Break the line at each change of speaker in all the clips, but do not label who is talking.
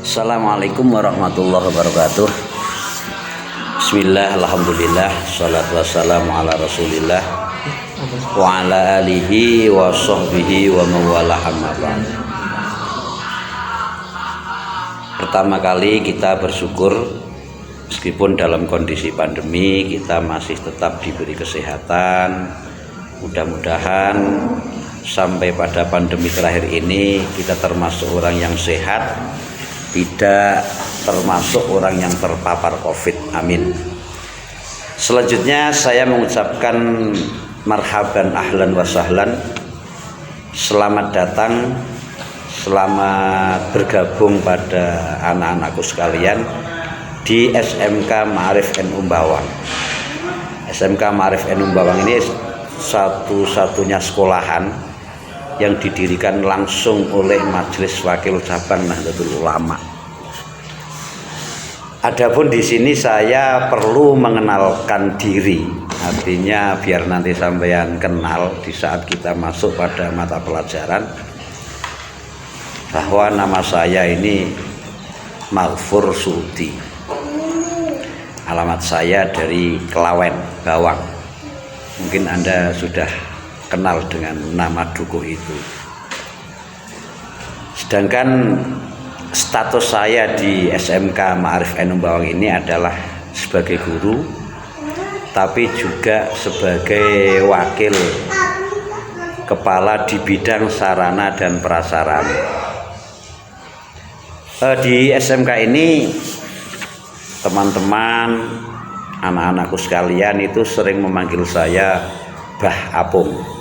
Assalamualaikum warahmatullahi wabarakatuh. Bismillah, alhamdulillah, salatu wassalamu ala rasulillah wa ala alihi wa sahbihi wa mawala amma ba'd. Pertama kali kita bersyukur meskipun dalam kondisi pandemi kita masih tetap diberi kesehatan. Mudah-mudahan sampai pada pandemi terakhir ini kita termasuk orang yang sehat, tidak termasuk orang yang terpapar COVID. Amin. Selanjutnya saya mengucapkan marhaban ahlan wa sahlan. Selamat datang, selamat bergabung pada anak-anakku sekalian di SMK Ma'arif NU Bawang. SMK Ma'arif NU Bawang ini satu-satunya sekolahan yang didirikan langsung oleh Majelis Wakil Cabang Nahdlatul Ulama. Adapun di sini saya perlu mengenalkan diri, artinya biar nanti sampean kenal di saat kita masuk pada mata pelajaran bahwa nama saya ini Maghfur Sudi. Alamat saya dari Klawen, Bawang. Mungkin Anda sudah kenal dengan nama dukuh itu. Sedangkan status saya di SMK Ma'arif NU Bawang ini adalah sebagai guru, tapi juga sebagai wakil kepala di bidang sarana dan prasarana. Di SMK ini teman-teman, anak-anakku sekalian itu sering memanggil saya Bah Apung.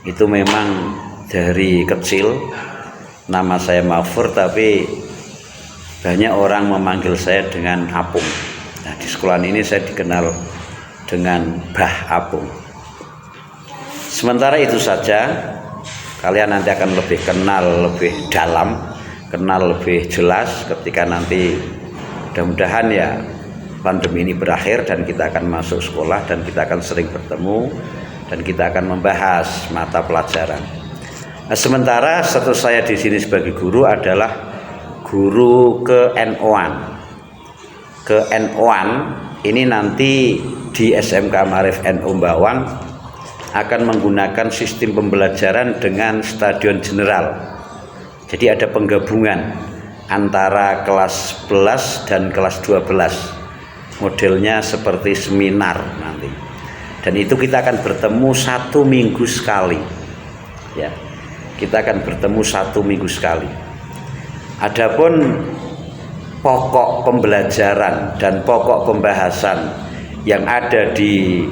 Itu memang dari kecil nama saya Maghfur, tapi banyak orang memanggil saya dengan Apung. Nah, di sekolah ini saya dikenal dengan Bah Apung. Sementara itu saja, kalian nanti akan lebih kenal lebih dalam, kenal lebih jelas ketika nanti mudah-mudahan ya pandemi ini berakhir dan kita akan masuk sekolah dan kita akan sering bertemu dan kita akan membahas mata pelajaran. Nah, sementara status saya di sini sebagai guru adalah guru ke-NO-an. Ke-NO-an ini nanti di SMK Ma'arif NU Bawang akan menggunakan sistem pembelajaran dengan stadion general. Jadi ada penggabungan antara kelas 11 dan kelas 12. Modelnya seperti seminar nanti. Dan itu kita akan bertemu 1 minggu sekali. Ya, kita akan bertemu 1 minggu sekali. Adapun pokok pembelajaran dan pokok pembahasan yang ada di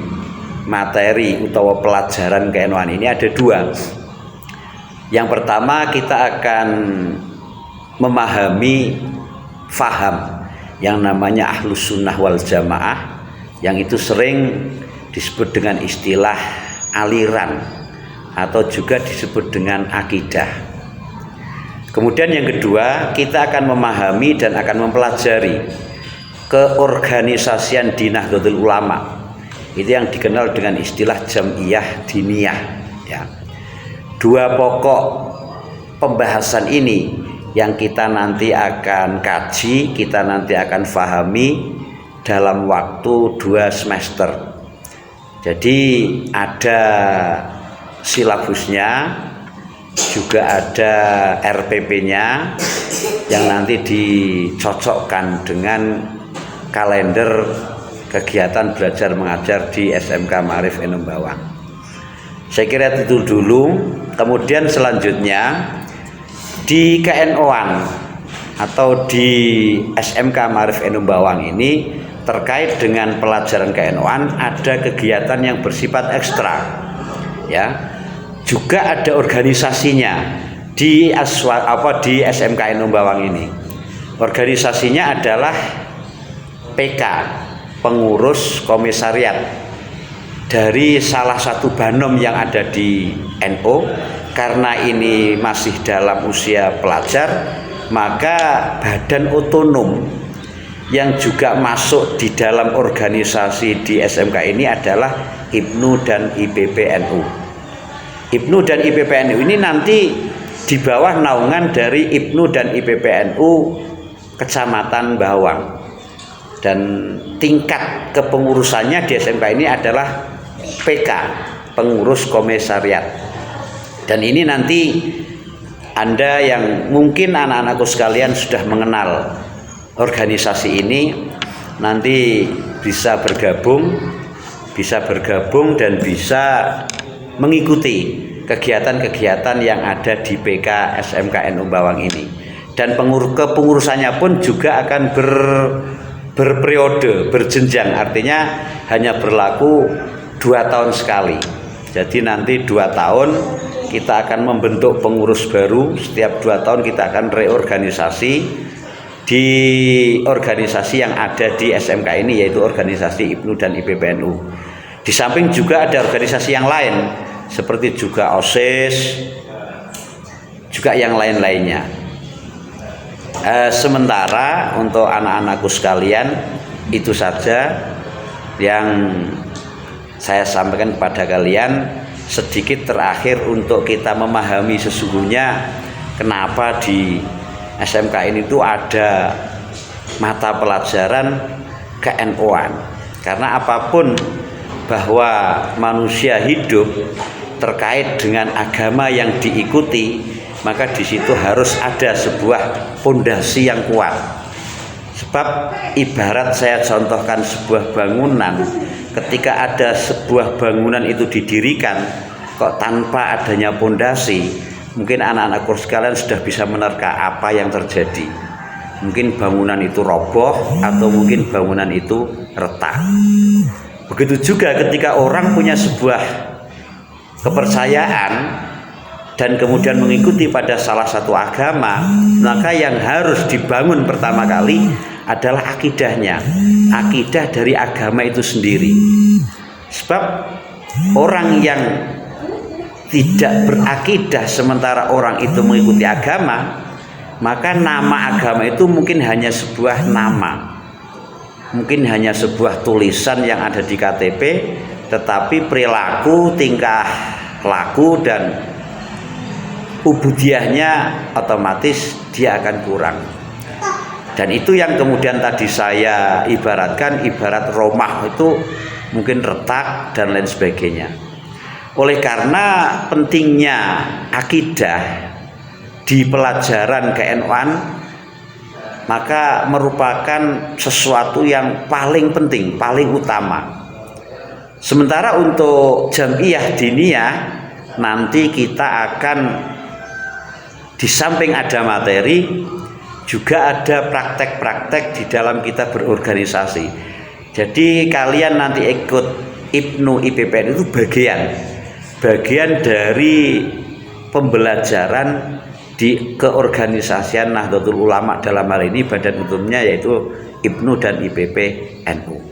materi atau pelajaran ke-NO-an ini ada 2. Yang pertama kita akan memahami faham yang namanya Ahlus Sunnah wal Jamaah, yang itu sering disebut dengan istilah aliran atau juga disebut dengan akidah. Kemudian yang kedua, kita akan memahami dan akan mempelajari keorganisasian di Nahdlatul Ulama. Itu yang dikenal dengan istilah Jam'iyah Diniyah, ya. 2 pokok pembahasan ini yang kita nanti akan kaji, kita nanti akan fahami dalam waktu 2 semester. Jadi ada silabusnya, juga ada RPP-nya yang nanti dicocokkan dengan kalender kegiatan belajar mengajar di SMK Ma'arif NU Bawang. Saya kira itu dulu. Kemudian selanjutnya di KNO-an atau di SMK Ma'arif NU Bawang ini terkait dengan pelajaran KNO-an ada kegiatan yang bersifat ekstra, ya. Juga ada organisasinya di SMK NU Bawang ini. Organisasinya adalah PK, pengurus komisariat dari salah satu banom yang ada di NU. Karena ini masih dalam usia pelajar, maka badan otonom yang juga masuk di dalam organisasi di SMK ini adalah IPNU dan IPPNU. IPNU dan IPPNU ini nanti di bawah naungan dari IPNU dan IPPNU Kecamatan Bawang, dan tingkat kepengurusannya di SMK ini adalah PK, pengurus komisariat. Dan ini nanti Anda yang mungkin anak-anakku sekalian sudah mengenal organisasi ini, nanti bisa bergabung dan bisa mengikuti kegiatan-kegiatan yang ada di PK SMK NU Bawang ini. Dan kepengurusannya pun juga akan berperiode, berjenjang, artinya hanya berlaku 2 tahun sekali. Jadi nanti 2 tahun kita akan membentuk pengurus baru, setiap 2 tahun kita akan reorganisasi di organisasi yang ada di SMK ini, yaitu organisasi IPNU dan IPPNU. Di samping juga ada organisasi yang lain seperti juga OSIS, juga yang lain-lainnya. Sementara untuk anak-anakku sekalian, itu saja yang saya sampaikan kepada kalian. Sedikit terakhir untuk kita memahami sesungguhnya kenapa di SMK ini tuh ada mata pelajaran ke-NU-an. Karena apapun bahwa manusia hidup terkait dengan agama yang diikuti, maka di situ harus ada sebuah pondasi yang kuat. Sebab ibarat saya contohkan sebuah bangunan, ketika ada sebuah bangunan itu didirikan kok tanpa adanya pondasi, mungkin anak-anakku sekalian sudah bisa menerka apa yang terjadi. Mungkin bangunan itu roboh atau mungkin bangunan itu retak. Begitu juga ketika orang punya sebuah kepercayaan dan kemudian mengikuti pada salah satu agama, maka yang harus dibangun pertama kali adalah akidahnya, akidah dari agama itu sendiri. Sebab orang yang tidak berakidah sementara orang itu mengikuti agama, maka nama agama itu mungkin hanya sebuah nama, mungkin hanya sebuah tulisan yang ada di KTP, tetapi perilaku, tingkah laku dan ubudiahnya otomatis dia akan kurang. Dan itu yang kemudian tadi saya ibaratkan, ibarat rumah itu mungkin retak dan lain sebagainya. Oleh karena pentingnya akidah di pelajaran ke-NU-an, maka merupakan sesuatu yang paling penting, paling utama. Sementara untuk Jam'iyah Diniyah, nanti kita akan di samping ada materi, juga ada praktek-praktek di dalam kita berorganisasi. Jadi kalian nanti ikut IPNU IPPN itu bagian dari pembelajaran di keorganisasian Nahdlatul Ulama, dalam hal ini badan umumnya yaitu IPNU dan IPPNU.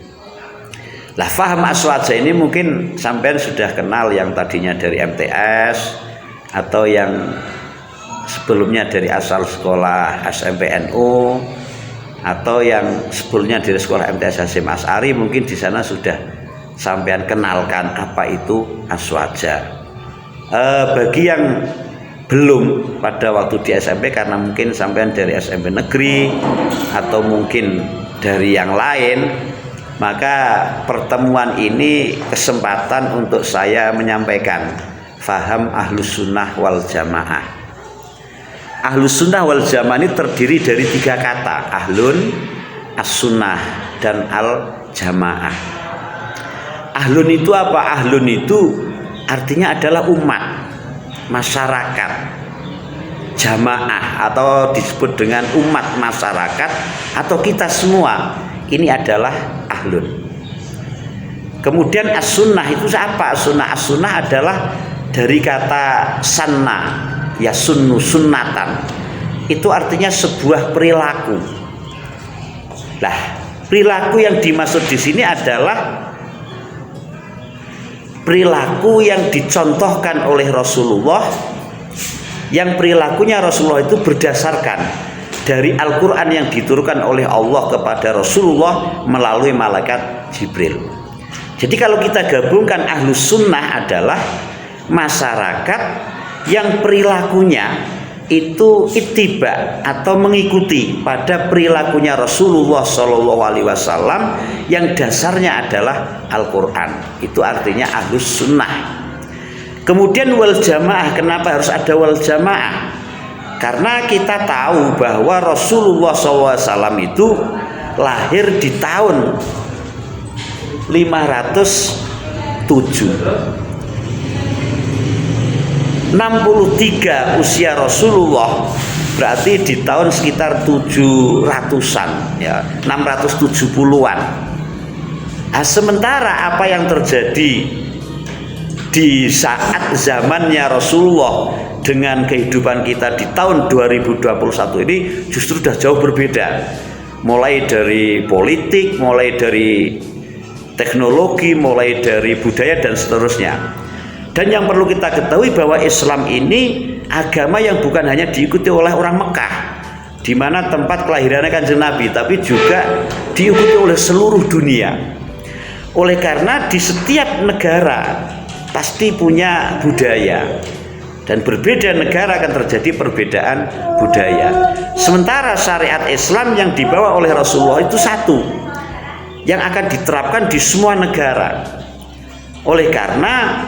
Lah, faham aswaja ini mungkin sampean sudah kenal, yang tadinya dari MTS atau yang sebelumnya dari asal sekolah SMP NU, atau yang sebelumnya dari sekolah MTS Hasyim Asy'ari, mungkin di sana sudah sampean kenalkan apa itu aswaja. Bagi yang belum pada waktu di SMP, karena mungkin sampean dari SMP negeri atau mungkin dari yang lain, maka pertemuan ini kesempatan untuk saya menyampaikan faham Ahlus Sunnah wal Jamaah. Ahlus Sunnah wal Jamaah ini terdiri dari 3 kata, Ahlun, As-Sunnah, dan Al-Jamaah. Ahlun itu apa? Ahlun itu artinya adalah umat, masyarakat. Jamaah atau disebut dengan umat masyarakat atau kita semua, ini adalah ahlun. Kemudian as-sunnah itu apa? As-sunnah adalah dari kata sanna, ya sunnu sunnatan. Itu artinya sebuah perilaku. Lah, perilaku yang dimaksud di sini adalah perilaku yang dicontohkan oleh Rasulullah, yang perilakunya Rasulullah itu berdasarkan dari Al-Quran yang diturunkan oleh Allah kepada Rasulullah melalui malaikat Jibril. Jadi kalau kita gabungkan Ahlus Sunnah adalah masyarakat yang perilakunya itu ittiba atau mengikuti pada perilakunya Rasulullah Shallallahu Alaihi Wasallam yang dasarnya adalah Al-Quran. Itu artinya ahlus sunnah. Kemudian wal jamaah, kenapa harus ada wal jamaah? Karena kita tahu bahwa Rasulullah SAW itu lahir di tahun 507. 63 usia Rasulullah berarti di tahun sekitar 700-an ya, 670-an. Nah, sementara apa yang terjadi di saat zamannya Rasulullah dengan kehidupan kita di tahun 2021 ini justru sudah jauh berbeda. Mulai dari politik, mulai dari teknologi, mulai dari budaya dan seterusnya. Dan yang perlu kita ketahui bahwa Islam ini agama yang bukan hanya diikuti oleh orang Mekah, di mana tempat kelahirannya Kanjeng Nabi, tapi juga diikuti oleh seluruh dunia. Oleh karena di setiap negara pasti punya budaya, dan berbeda negara akan terjadi perbedaan budaya. Sementara syariat Islam yang dibawa oleh Rasulullah itu satu, yang akan diterapkan di semua negara. Oleh karena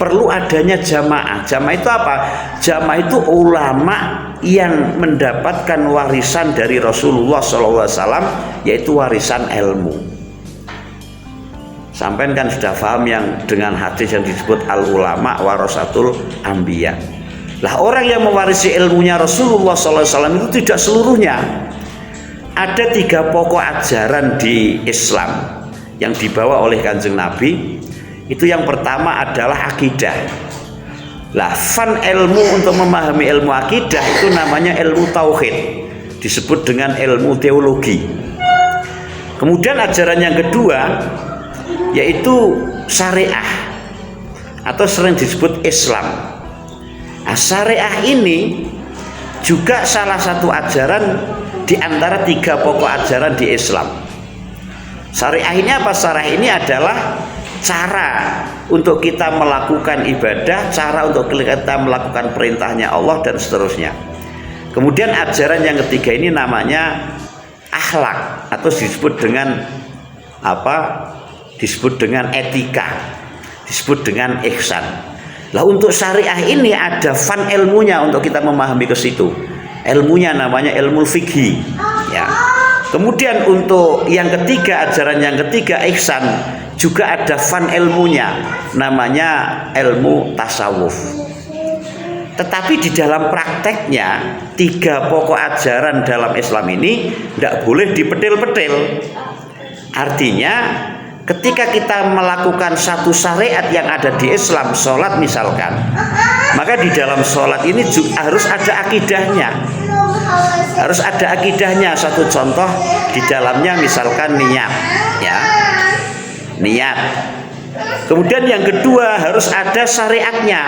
perlu adanya jamaah. Jamaah itu apa? Jamaah itu ulama yang mendapatkan warisan dari Rasulullah SAW, yaitu warisan ilmu. Sampai kan sudah paham yang dengan hadis yang disebut al-ulama warasatul anbiya. Lah orang yang mewarisi ilmunya Rasulullah SAW itu tidak seluruhnya. Ada 3 pokok ajaran di Islam yang dibawa oleh Kanjeng Nabi. Itu yang pertama adalah akidah. Lah fan ilmu untuk memahami ilmu akidah itu namanya ilmu tauhid, disebut dengan ilmu teologi. Kemudian ajaran yang kedua yaitu syariah atau sering disebut Islam. Nah, syariah ini juga salah satu ajaran di antara 3 pokok ajaran di Islam. Syariah ini apa? Syariah ini adalah cara untuk kita melakukan ibadah, cara untuk kita melakukan perintahnya Allah dan seterusnya. Kemudian ajaran yang ketiga ini namanya akhlak atau disebut dengan apa? Disebut dengan etika, disebut dengan ihsan. Lah untuk syariah ini ada fan ilmunya untuk kita memahami ke situ. Ilmunya namanya ilmu fikih, ya. Kemudian untuk yang ketiga, ajaran yang ketiga ihsan, juga ada fan ilmunya, namanya ilmu tasawuf. Tetapi di dalam prakteknya 3 pokok ajaran dalam Islam ini tidak boleh dipetil-petil. Artinya ketika kita melakukan satu syariat yang ada di Islam, sholat misalkan, maka di dalam sholat ini juga harus ada akidahnya. Harus ada akidahnya. Satu contoh di dalamnya misalkan niat, ya, niat. Kemudian yang kedua harus ada syariatnya.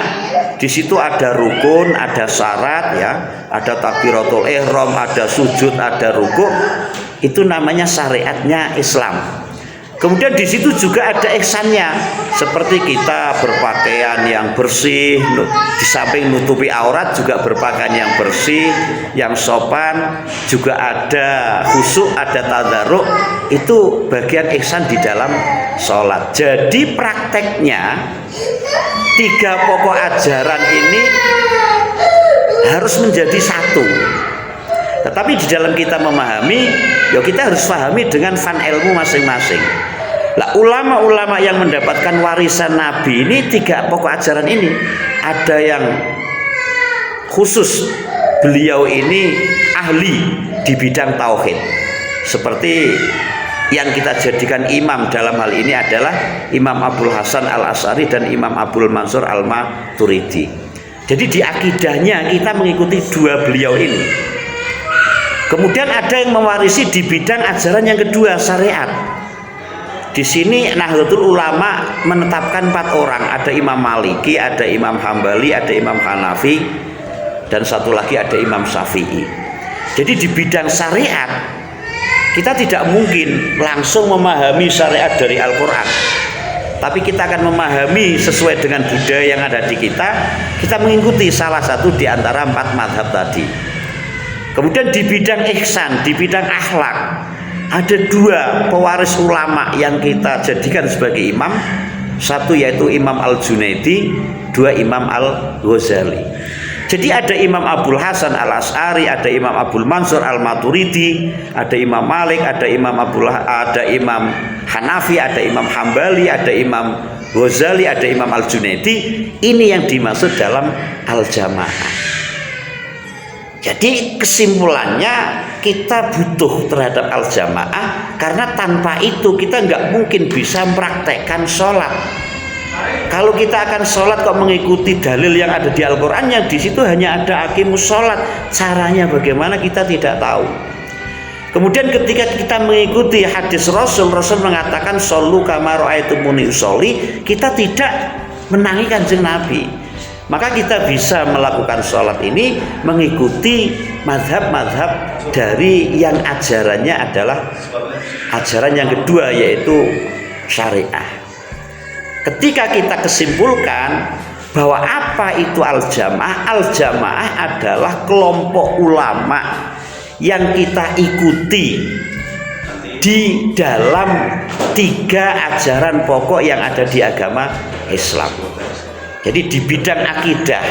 Di situ ada rukun, ada syarat, ya, ada takbiratul ihram, ada sujud, ada rukuk. Itu namanya syariatnya Islam. Kemudian di situ juga ada ihsannya, seperti kita berpakaian yang bersih, di samping nutupi aurat juga berpakaian yang bersih, yang sopan, juga ada khusyuk, ada tadarruk. Itu bagian ihsan di dalam sholat. Jadi prakteknya 3 pokok ajaran ini harus menjadi satu. Tetapi di dalam kita memahami, ya kita harus pahami dengan fan ilmu masing-masing. Lah ulama-ulama yang mendapatkan warisan Nabi ini 3 pokok ajaran ini, ada yang khusus beliau ini ahli di bidang tauhid, seperti yang kita jadikan imam dalam hal ini adalah Imam Abdul Hasan Al-Asy'ari dan Imam Abdul Mansur Al-Maturidi. Jadi di akidahnya kita mengikuti 2 beliau ini. Kemudian ada yang mewarisi di bidang ajaran yang kedua, syariat. Di sini Nahdlatul Ulama menetapkan 4 orang, ada Imam Maliki, ada Imam Hambali, ada Imam Hanafi, dan satu lagi ada Imam Syafi'i. Jadi di bidang syariat kita tidak mungkin langsung memahami syariat dari Al-Quran, tapi kita akan memahami sesuai dengan budaya yang ada di kita mengikuti salah satu di antara 4 mazhab tadi. Kemudian di bidang ihsan, di bidang akhlak, ada 2 pewaris ulama yang kita jadikan sebagai imam. Satu yaitu Imam Al-Junaidi, 2 Imam Al-Ghazali. Jadi ada Imam Abul Hasan Al-Asy'ari, ada Imam Abdul Mansur Al-Maturidi, ada Imam Malik, ada Imam Hanafi, ada Imam Hambali, ada Imam Ghazali, ada Imam Al-Junaidi. Ini yang dimaksud dalam al-jamaah. Jadi kesimpulannya kita butuh terhadap al-jamaah, karena tanpa itu kita nggak mungkin bisa mempraktekkan sholat. Kalau kita akan sholat kok mengikuti dalil yang ada di Al-Quran, yang di situ hanya ada aqimus sholat, caranya bagaimana kita tidak tahu. Kemudian ketika kita mengikuti hadis Rasul mengatakan shollu kama ra'aitumuni usolli, kita tidak menangi Kanjeng Nabi. Maka kita bisa melakukan sholat ini mengikuti mazhab-mazhab dari yang ajarannya adalah ajaran yang kedua, yaitu syariah. Ketika kita kesimpulkan bahwa apa itu al-jamaah, al-jamaah adalah kelompok ulama yang kita ikuti di dalam 3 ajaran pokok yang ada di agama Islam. Jadi di bidang akidah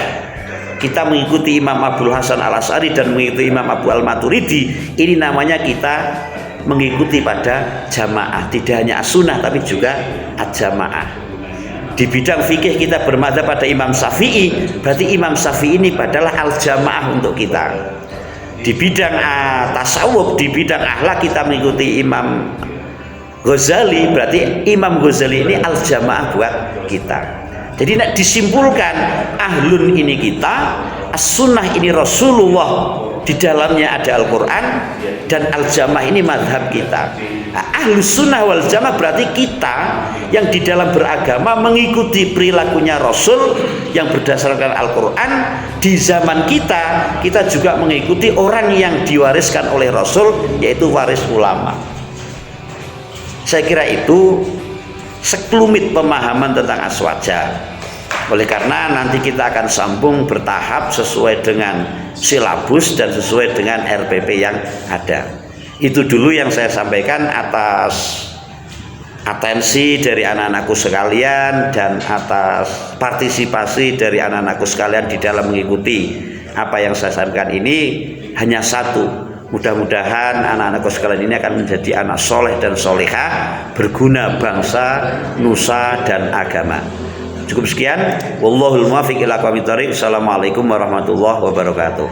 kita mengikuti Imam Abul Hasan Al-Asy'ari dan mengikuti Imam Abu Al-Maturidi. Ini namanya kita mengikuti pada jamaah, tidak hanya as-sunnah tapi juga ad-jamaah. Di bidang fikih kita bermadzhab pada Imam Syafi'i, berarti Imam Syafi'i ini adalah al-jamaah untuk kita. Di bidang tasawuf, di bidang akhlak kita mengikuti Imam Ghazali, berarti Imam Ghazali ini al-jamaah buat kita. Jadi nak disimpulkan, ahlun ini kita, as-sunnah ini Rasulullah, di dalamnya ada Al-Quran, dan al-jamaah ini madhab kita. Ahlus sunnah wal jamaah berarti kita yang di dalam beragama mengikuti perilakunya Rasul yang berdasarkan Al-Quran. Di zaman kita juga mengikuti orang yang diwariskan oleh Rasul, yaitu waris ulama. Saya kira itu sekelumit pemahaman tentang aswaja. Oleh karena nanti kita akan sambung bertahap sesuai dengan silabus dan sesuai dengan RPP yang ada. Itu dulu yang saya sampaikan atas atensi dari anak-anakku sekalian dan atas partisipasi dari anak-anakku sekalian di dalam mengikuti apa yang saya sampaikan ini. Hanya satu, mudah-mudahan anak-anakku sekalian ini akan menjadi anak soleh dan soleha, berguna bangsa, nusa dan agama. Cukup sekian. Wallahul muwaffiq ila aqwamit thoriq. Assalamualaikum warahmatullahi wabarakatuh.